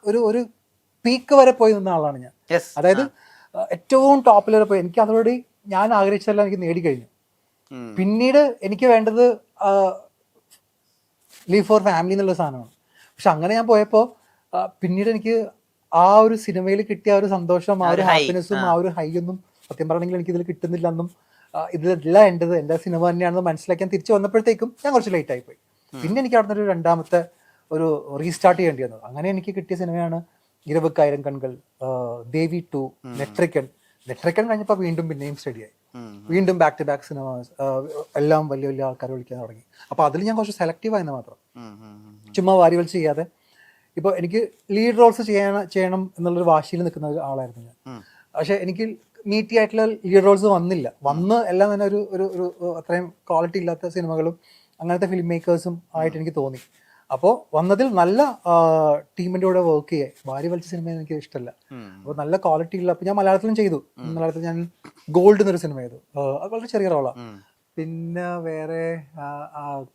ഒരു ഒരു പീക്ക് വരെ പോയി നിന്ന ആളാണ് ഞാൻ. അതായത് ഏറ്റവും ടോപ്പിൽ വരെ പോയി. എനിക്ക് അതോടെ ഞാൻ ആഗ്രഹിച്ചതെല്ലാം എനിക്ക് നേടിക്കഴിഞ്ഞു. പിന്നീട് എനിക്ക് വേണ്ടത് ലീവ് ഫോർ ഫാമിലി എന്നുള്ള സാധനമാണ്. പക്ഷെ അങ്ങനെ ഞാൻ പോയപ്പോൾ പിന്നീട് എനിക്ക് ആ ഒരു സിനിമയിൽ കിട്ടിയ ആ ഒരു സന്തോഷം, ആ ഒരു ഹാപ്പിനെസ്സും ആ ഒരു ഹൈ ഒന്നും സത്യം പറയണമെങ്കിൽ എനിക്ക് ഇതിൽ കിട്ടുന്നില്ലെന്നും ഇതിലെല്ലാം എൻ്റെ സിനിമ തന്നെയാണെന്ന് മനസ്സിലാക്കാൻ തിരിച്ചു വന്നപ്പോഴത്തേക്കും ഞാൻ കുറച്ച് ലേറ്റ് ആയിപ്പോയി. പിന്നെ എനിക്ക് അവിടെ ഒരു രണ്ടാമത്തെ ഒരു റീസ്റ്റാർട്ട് ചെയ്യേണ്ടി വന്നത്. അങ്ങനെ എനിക്ക് കിട്ടിയ സിനിമയാണ് 20,000 കൺകൾ, ദേവി 2, നെട്രിക്കൻ കഴിഞ്ഞപ്പോൾ വീണ്ടും പിന്നെയും സ്റ്റഡിയായി. വീണ്ടും ബാക്ക് ടു ബാക്ക് സിനിമാസ് എല്ലാം വലിയ വലിയ ആൾക്കാർ വിളിക്കാൻ തുടങ്ങി. അപ്പോൾ അതിൽ ഞാൻ കുറച്ച് സെലക്റ്റീവ് ആയെന്ന് മാത്രം. ചുമ്മാ വാരി വലിച്ച് ചെയ്യാതെ. ഇപ്പോൾ എനിക്ക് ലീഡ് റോൾസ് ചെയ്യണം എന്നുള്ളൊരു വാശിയിൽ നിൽക്കുന്ന ആളായിരുന്നു ഞാൻ. പക്ഷെ എനിക്ക് മീറ്റി ആയിട്ടുള്ള ലീഡ് റോൾസ് വന്ന് എല്ലാം തന്നെ ഒരു അത്രയും ക്വാളിറ്റി ഇല്ലാത്ത സിനിമകളും അങ്ങനത്തെ ഫിലിം മേക്കേഴ്സും ആയിട്ട് എനിക്ക് തോന്നി. അപ്പോൾ വന്നതിൽ നല്ല ടീമിൻ്റെ കൂടെ വർക്ക് ചെയ്യാൻ വാരി വലിച്ച സിനിമ എനിക്ക് ഇഷ്ടമല്ല. അപ്പോൾ നല്ല ക്വാളിറ്റി ഉള്ള, അപ്പോൾ ഞാൻ മലയാളത്തിലും ചെയ്തു. മലയാളത്തിൽ ഞാൻ ഗോൾഡ് എന്നൊരു സിനിമ ചെയ്തു. അത് വളരെ ചെറിയ റോളാണ്. പിന്നെ വേറെ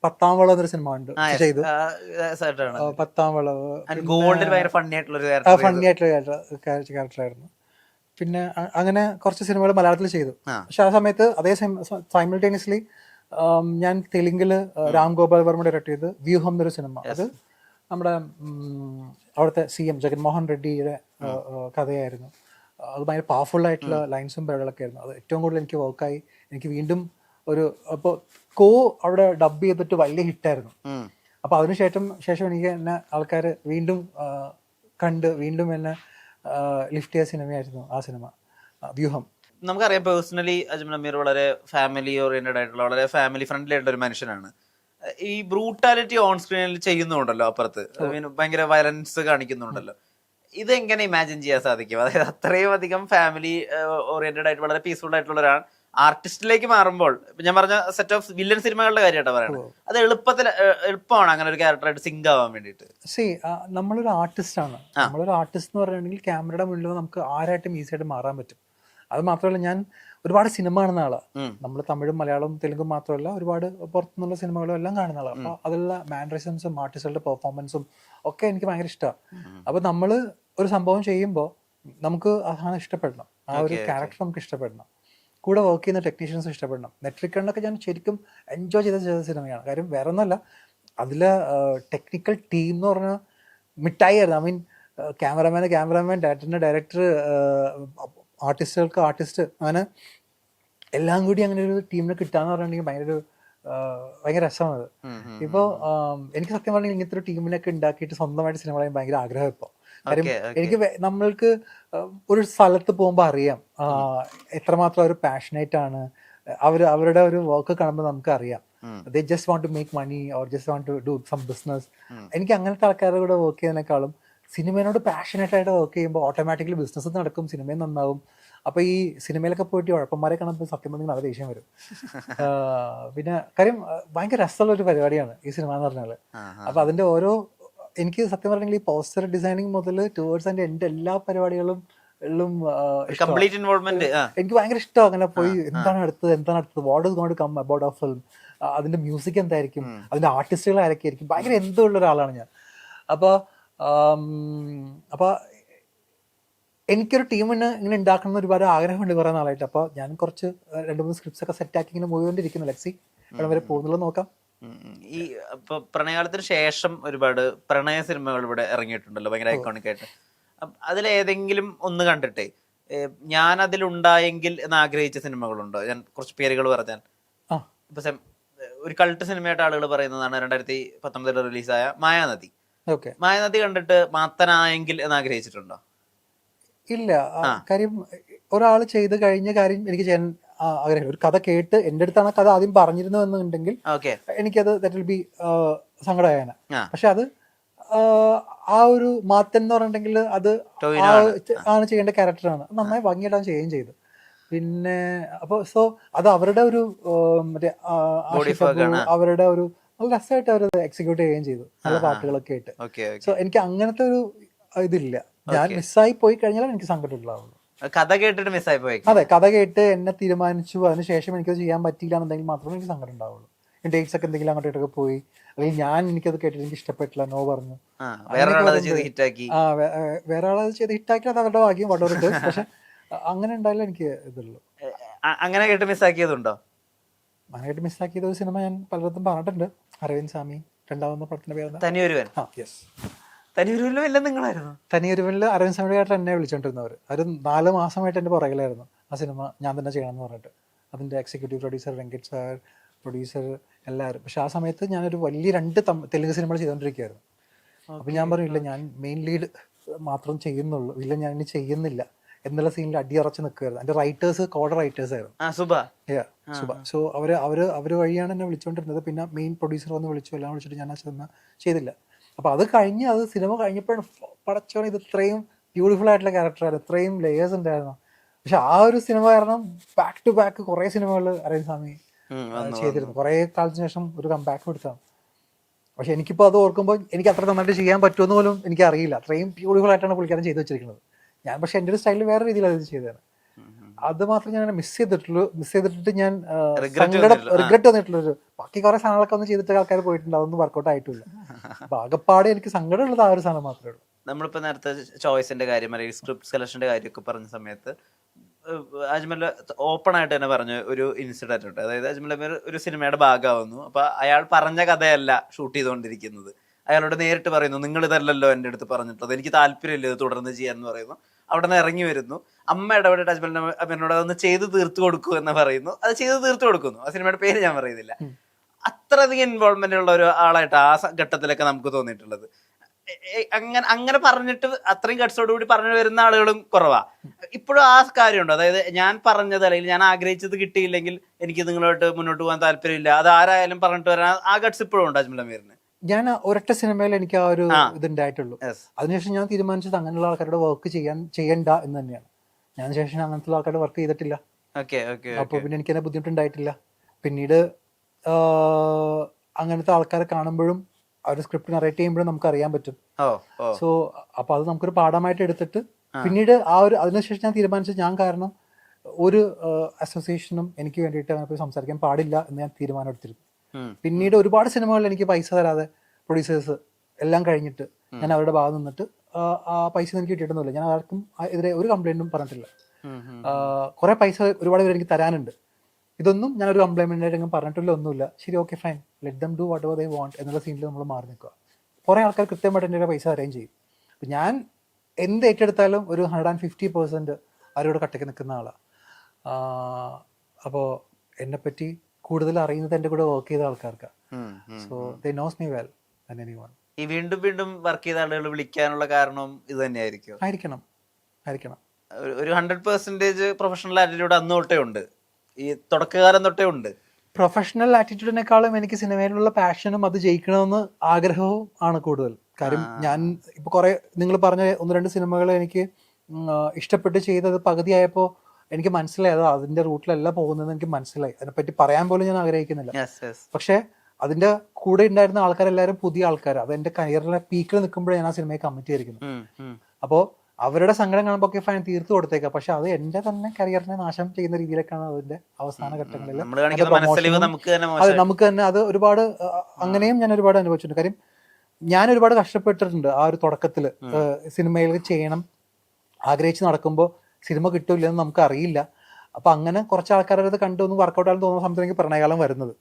10ാം വളവ് എന്നൊരു സിനിമ ഉണ്ട് ചെയ്തു. 10ാം വളവ് ഫണ്ണി ആയിട്ടുള്ള ക്യാരക്ടറായിരുന്നു. പിന്നെ അങ്ങനെ കുറച്ച് സിനിമകൾ മലയാളത്തിൽ ചെയ്തു. പക്ഷെ ആ സമയത്ത് അതേ സൈമിൾട്ടേനിയസ്ലി ഞാൻ തെലുങ്കില് രാം ഗോപാൽ വർമ്മ ഡയറക്ട് ചെയ്ത് വ്യൂഹം എന്നൊരു സിനിമ. അത് നമ്മുടെ അവിടുത്തെ CM ജഗൻമോഹൻ റെഡ്ഡിയുടെ കഥയായിരുന്നു. അത് ഭയങ്കര പവർഫുൾ ആയിട്ടുള്ള ലൈൻസും പരിപാടികളൊക്കെ ആയിരുന്നു. അത് ഏറ്റവും കൂടുതൽ എനിക്ക് വർക്കായി. എനിക്ക് വീണ്ടും അപ്പോൾ അവിടെ ഡബ് ചെയ്തിട്ട് വലിയ ഹിറ്റായിരുന്നു. അപ്പോൾ അതിനുശേഷം എനിക്ക് എന്നെ ആൾക്കാർ വീണ്ടും കണ്ട് വീണ്ടും എന്നെ ലിഫ്റ്റ് ചെയ്ത സിനിമയായിരുന്നു ആ സിനിമ വ്യൂഹം. നമുക്കറിയാം പേഴ്സണലി അജ്മൽ അമീർ വളരെ ഫാമിലി ഓറിയന്റഡ് ആയിട്ടുള്ള വളരെ ഫാമിലി ഫ്രണ്ട്ലി ആയിട്ടുള്ള ഒരു മനുഷ്യനാണ്. ഈ ബ്രൂട്ടാലിറ്റി ഓൺ സ്ക്രീനിൽ ചെയ്യുന്നുണ്ടല്ലോ, അപ്പുറത്ത് ഭയങ്കര വയലൻസ് കാണിക്കുന്നുണ്ടല്ലോ. ഇതെങ്ങനെ ഇമാജിൻ ചെയ്യാൻ സാധിക്കും? അതായത് അത്രയും അധികം ഫാമിലി ഓറിയന്റഡ് ആയിട്ട് വളരെ പീസ്ഫുൾ ആയിട്ടുള്ള ഒരാൾ ആർട്ടിസ്റ്റിലേക്ക് മാറുമ്പോൾ, ഞാൻ പറഞ്ഞ സെറ്റ് ഓഫ് വില്ലൻ സിനിമകളുടെ കാര്യമായിട്ടാണ് പറയുന്നത്, അത് എളുപ്പമാണ് അങ്ങനെ ഒരു ക്യാരക്ടറായിട്ട് സിങ്ക് ആവാൻ വേണ്ടിയിട്ട്. നമ്മളൊരു ആർട്ടിസ്റ്റാണ്. നമ്മളൊരു ആർട്ടിസ്റ്റ് എന്ന് പറയുകയാണെങ്കിൽ ക്യാമറയുടെ മുന്നിൽ നമുക്ക് ആരായിട്ടും ഈസിയായിട്ട് മാറാൻ പറ്റും. അത് മാത്രമല്ല, ഞാൻ ഒരുപാട് സിനിമ കാണുന്ന ആളാണ്. നമ്മൾ തമിഴും മലയാളവും തെലുങ്കും മാത്രമല്ല ഒരുപാട് പുറത്തുനിന്നുള്ള സിനിമകളും എല്ലാം കാണുന്ന ആളാണ്. അപ്പോൾ അതിലുള്ള മാനറിസംസും ആർട്ടിസ്റ്റുകളുടെ പെർഫോമൻസും ഒക്കെ എനിക്ക് ഭയങ്കര ഇഷ്ടമാണ്. അപ്പോൾ നമ്മൾ ഒരു സംഭവം ചെയ്യുമ്പോൾ നമുക്ക് ആ സാധനം ഇഷ്ടപ്പെടണം, ആ ഒരു ക്യാരക്ടർ നമുക്ക് ഇഷ്ടപ്പെടണം, കൂടെ വർക്ക് ചെയ്യുന്ന ടെക്നീഷ്യൻസ് ഇഷ്ടപ്പെടണം. നെറ്റ്ഫ്ലിക്സിലൊക്കെ ഞാൻ ശരിക്കും എൻജോയ് ചെയ്ത സിനിമയാണ്. കാര്യം വേറെ ഒന്നുമല്ല, അതിലെ ടെക്നിക്കൽ ടീം എന്ന് പറഞ്ഞാൽ മിഠായി ആയിരുന്നു. ഐ മീൻ ക്യാമറാമാൻ, ഡയറക്ടർ, ആർട്ടിസ്റ്റുകൾക്ക് ആർട്ടിസ്റ്റ്, അങ്ങനെ എല്ലാം കൂടി അങ്ങനെ ഒരു ടീമിനെ കിട്ടാന്ന് പറഞ്ഞിട്ടുണ്ടെങ്കിൽ ഭയങ്കര രസമാണ്. ഇപ്പോൾ എനിക്ക് സത്യം പറഞ്ഞാൽ ഇങ്ങനത്തെ ഒരു ടീമിനൊക്കെ ഉണ്ടാക്കിയിട്ട് സ്വന്തമായിട്ട് സിനിമ ചെയ്യാൻ ഭയങ്കര ആഗ്രഹം ഇപ്പോൾ. കാര്യം എനിക്ക് നമ്മൾക്ക് ഒരു സ്ഥലത്ത് പോകുമ്പോൾ അറിയാം എത്രമാത്രം അവർ പാഷനേറ്റ് ആണ്. അവരുടെ ഒരു വർക്ക് കാണുമ്പോൾ നമുക്ക് അറിയാം they just want to make money or just want to do some business. എനിക്ക് അങ്ങനത്തെ ആൾക്കാരുടെ കൂടെ വർക്ക് ചെയ്യുന്നതിനേക്കാളും സിനിമയോട് പാഷനേറ്റ് ആയിട്ട് വർക്ക് ചെയ്യുമ്പോൾ ഓട്ടോമാറ്റിക്കലി ബിസിനസ് നടക്കും, സിനിമയും നന്നാവും. അപ്പോൾ ഈ സിനിമയിലൊക്കെ പോയിട്ട് ഉഴപ്പന്മാരെ കാണുമ്പോൾ സത്യം പറഞ്ഞാൽ നല്ല ദേഷ്യം വരും. പിന്നെ കാര്യം ഭയങ്കര രസമുള്ള ഒരു പരിപാടിയാണ് ഈ സിനിമ എന്ന് പറഞ്ഞാൽ. അപ്പോൾ അതിൻ്റെ എനിക്ക് സത്യം പറഞ്ഞെങ്കിൽ ഈ പോസ്റ്റർ ഡിസൈനിങ് മുതൽ ടുവേർഡ്സ് അതിൻ്റെ എൻ്റെ എല്ലാ പരിപാടികളും എനിക്ക് ഭയങ്കര ഇഷ്ടമാണ്. അങ്ങനെ പോയി എന്താണ് അടുത്തത് what is going to come about ആ ഫിലിം, അതിൻ്റെ മ്യൂസിക് എന്തായിരിക്കും, അതിൻ്റെ ആർട്ടിസ്റ്റുകൾ ആരൊക്കെ ആയിരിക്കും, ഭയങ്കര എന്തോ ഉള്ള ഒരാളാണ് ഞാൻ. അപ്പോൾ എനിക്കൊരു ടീമിന് ഇങ്ങനെ ഉണ്ടാക്കണം ഒരുപാട് ആഗ്രഹമുണ്ട് കുറേ നാളായിട്ട്. അപ്പോൾ ഞാൻ കുറച്ച് 2-3 സ്ക്രിപ്റ്റ്സ് ഒക്കെ സെറ്റാക്കി ഇങ്ങനെ പോയിക്കൊണ്ടിരിക്കുന്നു. ലെറ്റ്സ് സീ എവിടെ വരെ പോകുന്നുള്ളത് നോക്കാം. ഈ പ്രണയകാലത്തിന് ശേഷം ഒരുപാട് പ്രണയ സിനിമകൾ ഇവിടെ ഇറങ്ങിയിട്ടുണ്ടല്ലോ, ഭയങ്കര ഐക്കോണിക് ആയിട്ട്. അതിലേതെങ്കിലും ഒന്ന് കണ്ടിട്ടേ ഞാൻ അതിലുണ്ടായെങ്കിൽ എന്ന് ആഗ്രഹിച്ച സിനിമകളുണ്ടോ? ഞാൻ കുറച്ച് പേരുകൾ പറഞ്ഞാൽ, ഇപ്പൊ ഒരു കൾട്ട് സിനിമയായിട്ട് ആളുകൾ പറയുന്നതാണ് 2019 റിലീസായ മായാനദി. മായാനദി കണ്ടിട്ട് മാത്തനായെങ്കിൽ എന്ന് ആഗ്രഹിച്ചിട്ടുണ്ടോ? ഇല്ല. കാര്യം ഒരാൾ ചെയ്ത് കഴിഞ്ഞ കാര്യം എനിക്ക് ചെയ്യാൻ ആഗ്രഹം. ഒരു കഥ കേട്ട് എൻ്റെ അടുത്താണ് കഥ ആദ്യം പറഞ്ഞിരുന്നതെന്നുണ്ടെങ്കിൽ എനിക്കത് ദാറ്റ് വിൽ ബി സങ്കടമായേനെ. പക്ഷെ അത് ആ ഒരു മാത്തൻ എന്ന് പറഞ്ഞിട്ടുണ്ടെങ്കിൽ അത് ആണ് ചെയ്യേണ്ട ക്യാരക്ടറാണ്. നന്നായി ഭംഗിയിടാൻ ചെയ്യുകയും ചെയ്തു. പിന്നെ അപ്പോൾ അത് അവരുടെ ഒരു മറ്റേ അവരുടെ ഒരു നല്ല രസമായിട്ട് അവർ എക്സിക്യൂട്ട് ചെയ്യുകയും ചെയ്തു, നല്ല പാട്ടുകളൊക്കെ ആയിട്ട്. എനിക്ക് അങ്ങനത്തെ ഒരു ഇതില്ല. ഞാൻ മിസ്സായി പോയി കഴിഞ്ഞാൽ എനിക്ക് സങ്കടം ഉണ്ടാവുള്ളൂ. കഥ കേട്ടിട്ട് മിസ്സായി പോയി. അതെ, കഥ കേട്ട് എന്നെ തീരുമാനിച്ചു അതിനുശേഷം എനിക്കത് ചെയ്യാൻ പറ്റിയില്ല എന്നുണ്ടെങ്കിൽ മാത്രമേ എനിക്ക് സങ്കടം ഉണ്ടാവുള്ളൂ. ഡേറ്റ്സ് ഒക്കെ എന്തെങ്കിലും അങ്ങോട്ടൊക്കെ പോയി അല്ലെങ്കിൽ ഞാൻ എനിക്കത് കേട്ടിട്ട് എനിക്ക് ഇഷ്ടപ്പെട്ടില്ല, നോ പറഞ്ഞു. വേറെ ഹിറ്റാക്കി വേറെ ആളത് ചെയ്ത് ഹിറ്റാക്കി, അത് അവരുടെ ഭാഗ്യം, വളരെ. പക്ഷെ അങ്ങനെ ഉണ്ടായാലും എനിക്ക് ഇതുള്ളൂ. അങ്ങനെ കേട്ട് മിസ്സാക്കിയതുണ്ടോ? അങ്ങനെയായിട്ട് മിസ്സാക്കിയത് ഒരു സിനിമ ഞാൻ പലയിടത്തും പറഞ്ഞിട്ടുണ്ട്. അരവിന്ദ് സ്വാമി രണ്ടാമത്തെ പടത്തിന്റെ പേര് തനിയൊരുവൻ. തനിയൊരുവനിലും എല്ലാം നിങ്ങളായിരുന്നു. തനിയൊരുവനിൽ അരവിന്ദ് സ്വാമിയായിട്ട് എന്നെ വിളിച്ചോണ്ടിരുന്നവർ. ഒരു 4 മാസമായിട്ട് എൻ്റെ പുറകിലായിരുന്നു ആ സിനിമ ഞാൻ തന്നെ ചെയ്യണമെന്ന് പറഞ്ഞിട്ട്. അതിൻ്റെ എക്സിക്യൂട്ടീവ് പ്രൊഡ്യൂസർ വെങ്കറ്റ് സാർ, പ്രൊഡ്യൂസർ എല്ലാവരും. പക്ഷെ ആ സമയത്ത് ഞാനൊരു വലിയ 2 തെലുങ്ക് സിനിമകൾ ചെയ്തുകൊണ്ടിരിക്കുകയായിരുന്നു. അപ്പം ഞാൻ പറഞ്ഞില്ല, ഞാൻ മെയിൻ ലീഡ് മാത്രം ചെയ്യുന്നുള്ളൂ, ഇല്ല ഞാൻ ഇനി ചെയ്യുന്നില്ല എന്നുള്ള സീനിൽ അടിയുറച്ച് നിൽക്കുമായിരുന്നു. എൻ്റെ റൈറ്റേഴ്സ് കോഡ് റൈറ്റേഴ്സ് ആയിരുന്നു. സുബ. സോ അവര് വഴിയാണ് എന്നെ വിളിച്ചുകൊണ്ടിരുന്നത്. പിന്നെ മെയിൻ പ്രൊഡ്യൂസർ വന്ന് വിളിച്ചു, എല്ലാം വിളിച്ചിട്ട് ഞാൻ ആ സിനിമ ചെയ്തില്ല. അപ്പോൾ അത് കഴിഞ്ഞ്, അത് സിനിമ കഴിഞ്ഞപ്പോഴും പടച്ചോണം, ഇത് ഇത്രയും ബ്യൂട്ടിഫുൾ ആയിട്ടുള്ള ക്യാരക്ടറായിരുന്നു, ഇത്രയും ലേയേഴ്സ് ഉണ്ടായിരുന്നു. പക്ഷെ ആ ഒരു സിനിമ കാരണം ബാക്ക് ടു ബാക്ക് കുറേ സിനിമകൾ അരവിന്ദ് സ്വാമി ചെയ്തിരുന്നു. കുറേ കാലത്തിന് ശേഷം ഒരു കംബാക്ക് കൊടുത്താണ്. പക്ഷെ എനിക്കിപ്പോൾ അത് ഓർക്കുമ്പോൾ എനിക്ക് അത്ര നന്നായിട്ട് ചെയ്യാൻ പറ്റുമെന്ന് പോലും എനിക്കറിയില്ല. അത്രയും ബ്യൂട്ടിഫുൾ ആയിട്ടാണ് പുള്ളിക്കാരൻ ചെയ്ത് വെച്ചിരിക്കുന്നത്. ഞാൻ പക്ഷെ എൻ്റെ ഒരു സ്റ്റൈലിൽ വേറെ രീതിയിലാണ് ഇത് ചെയ്തത്. അത് മാത്രം ഞാൻ മിസ് ചെയ്തിട്ട് ഞാൻ റിഗ്രറ്റ് വന്നിട്ടുള്ളൊരു, ബാക്കി കുറെ സാധനങ്ങളൊക്കെ ഒന്ന് ചെയ്തിട്ട് ആൾക്കാർ പോയിട്ടുണ്ട്, അതൊന്നും വർക്കൗട്ട് ആയിട്ടില്ല. അപ്പൊ ആകെപ്പാടെ എനിക്ക് സങ്കടമുള്ളത് ആ ഒരു സാധനം മാത്രമേ ഉള്ളൂ. നമ്മളിപ്പോ നേരത്തെ ചോയ്സിന്റെ കാര്യം അല്ലെങ്കിൽ സ്ക്രിപ്റ്റ് സെലക്ഷന്റെ കാര്യമൊക്കെ പറഞ്ഞ സമയത്ത് അജ്മൽ ഓപ്പൺ ആയിട്ട് തന്നെ പറഞ്ഞ ഒരു ഇൻസിഡന്റ് ഉണ്ട്. അതായത് അജ്മൽ അമീർ ഒരു സിനിമയുടെ ഭാഗമാവുന്നു. അപ്പൊ അയാൾ പറഞ്ഞ കഥയല്ല ഷൂട്ട് ചെയ്തുകൊണ്ടിരിക്കുന്നത്. അയാളോട് നേരിട്ട് പറയുന്നു, നിങ്ങൾ ഇതല്ലല്ലോ എൻ്റെ അടുത്ത് പറഞ്ഞിട്ടുള്ളത്, എനിക്ക് താല്പര്യമില്ല ഇത് തുടർന്ന് ചെയ്യാന്ന് പറയുന്നു. അവിടെ നിന്ന് ഇറങ്ങി വരുന്നു. അമ്മ ഇടപെട്ടിട്ട് അജ്മൽ അമീറിനോട് അതൊന്ന് ചെയ്ത് തീർത്തു കൊടുക്കൂ എന്ന് പറയുന്നു. അത് ചെയ്ത് തീർത്തു കൊടുക്കുന്നു. ആ സിനിമയുടെ പേര് ഞാൻ പറയുന്നില്ല. അത്രയധികം ഇൻവോൾവ്മെന്റ് ഉള്ള ഒരു ആളായിട്ട് ആ ഘട്ടത്തിലൊക്കെ നമുക്ക് തോന്നിയിട്ടുള്ളത്. അങ്ങനെ പറഞ്ഞിട്ട് അത്രയും ഗട്സോടുകൂടി പറഞ്ഞു വരുന്ന ആളുകളും കുറവാ. ഇപ്പോഴും ആ കാര്യമുണ്ട്. അതായത് ഞാൻ പറഞ്ഞത് അല്ലെങ്കിൽ ഞാൻ ആഗ്രഹിച്ചത് കിട്ടിയില്ലെങ്കിൽ എനിക്ക് നിങ്ങളോട്ട് മുന്നോട്ട് പോകാൻ താല്പര്യമില്ല, അത് ആരായാലും പറഞ്ഞിട്ട് വരാൻ ആ ഗട്സ് ഇപ്പോഴും ഉണ്ട് അജ്മൽ അമീറിന്. ഞാൻ ഒരൊറ്റ സിനിമയിൽ എനിക്ക് ആ ഒരു ഇതുണ്ടായിട്ടുള്ളൂ. അതിനുശേഷം ഞാൻ തീരുമാനിച്ചത് അങ്ങനെയുള്ള ആൾക്കാരുടെ വർക്ക് ചെയ്യണ്ട എന്ന് തന്നെയാണ്. ഞാൻ ശേഷം അങ്ങനത്തെ ആൾക്കാരുടെ വർക്ക് ചെയ്തിട്ടില്ല. അപ്പൊ പിന്നെ എനിക്ക് തന്നെ ബുദ്ധിമുട്ടുണ്ടായിട്ടില്ല. പിന്നീട് അങ്ങനത്തെ ആൾക്കാരെ കാണുമ്പോഴും അവർ സ്ക്രിപ്റ്റ് നറേറ്റ് ചെയ്യുമ്പോഴും നമുക്ക് അറിയാൻ പറ്റും. സോ അപ്പൊ അത് നമുക്കൊരു പാഠമായിട്ട് എടുത്തിട്ട് പിന്നീട് അതിനുശേഷം ഞാൻ തീരുമാനിച്ചത്, ഞാൻ കാരണം ഒരു അസോസിയേഷനും എനിക്ക് വേണ്ടിയിട്ട് അങ്ങനെ പോയി സംസാരിക്കാൻ പാടില്ല എന്ന് ഞാൻ തീരുമാനം എടുത്തിരുന്നു. പിന്നീട് ഒരുപാട് സിനിമകളിൽ എനിക്ക് പൈസ തരാതെ പ്രൊഡ്യൂസേഴ്സ് എല്ലാം കഴിഞ്ഞിട്ട് ഞാൻ അവരുടെ ഭാഗത്ത് നിന്നിട്ട് ആ പൈസ എനിക്ക് കിട്ടിയിട്ടൊന്നുമില്ല. ഞാൻ ആർക്കും എതിരെ ഒരു കംപ്ലൈന്റും പറഞ്ഞിട്ടില്ല. കുറെ പൈസ ഒരുപാട് പേര് എനിക്ക് തരാനുണ്ട്. ഇതൊന്നും ഞാനൊരു കംപ്ലൈൻമെന്റ് ആയിട്ട് പറഞ്ഞിട്ടില്ല, ഒന്നുമില്ല. ശരി, okay, fine, let them do what ever they want എന്നുള്ള സീനിൽ നമ്മൾ മാറി നിൽക്കുക. കുറേ ആൾക്കാർ കൃത്യമായിട്ട് എൻ്റെ പൈസ അറേഞ്ച് ചെയ്യും. അപ്പം ഞാൻ എന്ത് ഏറ്റെടുത്താലും ഒരു 150% അവരോട് കട്ടയ്ക്ക് നിൽക്കുന്ന ആളാണ്. അപ്പോൾ എന്നെപ്പറ്റി കൂടുതൽ അറിയുന്നത് എൻ്റെ കൂടെ വർക്ക് ചെയ്ത ആൾക്കാർക്കാണ്. So they knows me well than anyone. ഈ വീണ്ടും വീണ്ടും വർക്ക് ചെയ്ത ആളുകൾ വിളിക്കാനുള്ള കാരണം ഇത് തന്നെയായിരിക്കും? ആയിരിക്കണം. ഒരു 100% പ്രൊഫഷണൽ ആറ്റിറ്റ്യൂഡ് അന്ന് തൊട്ടേ ഉണ്ട്, ഈ തുടക്കകാലം തൊട്ടേ ഉണ്ട്. പ്രൊഫഷണൽ ആറ്റിറ്റ്യൂഡിനേക്കാളും എനിക്ക് സിനിമയിലുള്ള പാഷനും അത് ജയിക്കണമെന്ന് ആഗ്രഹവും ആണ് കൂടുതൽ. കാര്യം ഞാൻ ഇപ്പൊ കുറെ നിങ്ങൾ പറഞ്ഞ 1-2 സിനിമകൾ എനിക്ക് ഇഷ്ടപ്പെട്ട് ചെയ്തത് പകുതിയായപ്പോൾ എനിക്ക് മനസ്സിലായി അത് അതിന്റെ റൂട്ടിലല്ല പോകുന്നതെന്ന് എനിക്ക് മനസ്സിലായി. അതിനെപ്പറ്റി പറയാൻ പോലും ഞാൻ ആഗ്രഹിക്കുന്നില്ല. പക്ഷെ അതിന്റെ കൂടെ ഉണ്ടായിരുന്ന ആൾക്കാരെല്ലാവരും പുതിയ ആൾക്കാർ. അത് എന്റെ കരിയറിലെ പീക്കിൽ നിൽക്കുമ്പോഴേ ഞാൻ ആ സിനിമയെ കമ്മിറ്റ് ചെയ്തിരിക്കുന്നു. അപ്പോൾ അവരുടെ സങ്കടം കാണുമ്പോൾ ഒക്കെ ഫൈൻ തീർത്തു കൊടുത്തേക്കാം. പക്ഷെ അത് എന്റെ തന്നെ കരിയറിനെ നാശം ചെയ്യുന്ന രീതിയിലേക്കാണ് അതിന്റെ അവസാന ഘട്ടങ്ങളിൽ. അത് നമുക്ക് തന്നെ അത് ഒരുപാട് അങ്ങനെയും ഞാൻ ഒരുപാട് അനുഭവിച്ചിട്ടുണ്ട്. കാര്യം ഞാൻ ഒരുപാട് കഷ്ടപ്പെട്ടിട്ടുണ്ട് ആ ഒരു തുടക്കത്തിൽ. സിനിമയിൽ ചെയ്യണം ആഗ്രഹിച്ച് നടക്കുമ്പോൾ സിനിമ കിട്ടൂലെന്ന് നമുക്ക് അറിയില്ല. അപ്പൊ അങ്ങനെ കുറച്ച് ആൾക്കാരത് കണ്ടൊന്നും വർക്കൗട്ട് ആണെന്ന് തോന്നുന്ന സമയത്ത് പ്രണയകാലം വരുന്നത്.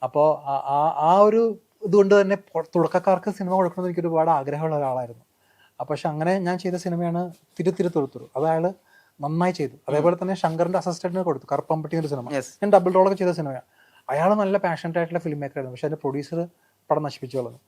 അപ്പോൾ ആ ഒരു ഇതുകൊണ്ട് തന്നെ തുടക്കക്കാർക്ക് സിനിമ കൊടുക്കണമെന്ന് എനിക്ക് ഒരുപാട് ആഗ്രഹമുള്ള ഒരാളായിരുന്നു. പക്ഷെ അങ്ങനെ ഞാൻ ചെയ്ത സിനിമയാണ് തിരുത്തുറുത്തുറു. അത് അയാള് നന്നായി ചെയ്തു. അതേപോലെ തന്നെ ശങ്കറിന്റെ അസിസ്റ്റന്റിന് കൊടുത്തു, കറുപ്പമ്പട്ടി എന്നൊരു സിനിമ. ഞാൻ ഡബിൾ റോളൊക്കെ ചെയ്ത സിനിമയാണ്. അയാൾ നല്ല പാഷനറ്റ് ആയിട്ടുള്ള ഫിലിം മേക്കർ ആയിരുന്നു. പക്ഷെ അതിന്റെ പ്രൊഡ്യൂസർ പടം നശിപ്പിച്ചു കളഞ്ഞു.